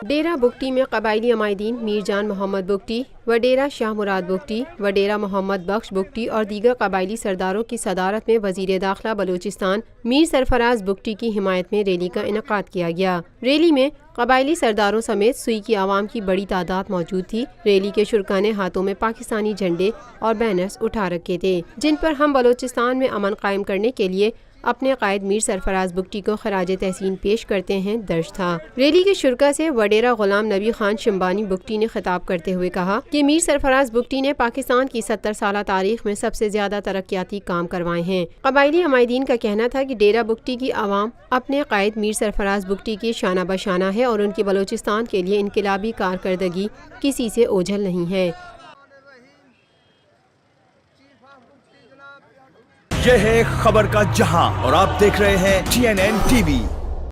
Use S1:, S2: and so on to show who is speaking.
S1: ڈیرہ بگٹی میں قبائلی عمائدین میر جان محمد بگٹی و ڈیرہ شاہ مراد بگٹی و ڈیرہ محمد بخش بگٹی اور دیگر قبائلی سرداروں کی صدارت میں وزیر داخلہ بلوچستان میر سرفراز بگٹی کی حمایت میں ریلی کا انعقاد کیا گیا۔ ریلی میں قبائلی سرداروں سمیت سوئی کی عوام کی بڑی تعداد موجود تھی۔ ریلی کے شرکاء نے ہاتھوں میں پاکستانی جھنڈے اور بینرز اٹھا رکھے تھے جن پر ہم بلوچستان میں امن قائم کرنے کے لیے اپنے قائد میر سرفراز بگٹی کو خراج تحسین پیش کرتے ہیں درج تھا۔ ریلی کے شرکاء سے وڈیرہ غلام نبی خان شمبانی بگٹی نے خطاب کرتے ہوئے کہا کہ میر سرفراز بگٹی نے پاکستان کی 70 سالہ تاریخ میں سب سے زیادہ ترقیاتی کام کروائے ہیں۔ قبائلی عمائدین کا کہنا تھا کہ ڈیرہ بگٹی کی عوام اپنے قائد میر سرفراز بگٹی کے شانہ بشانہ ہے اور ان کی بلوچستان کے لیے انقلابی کارکردگی کسی سے اوجھل نہیں ہے۔
S2: یہ ہے خبر کا جہاں اور آپ دیکھ رہے ہیں TNN TV۔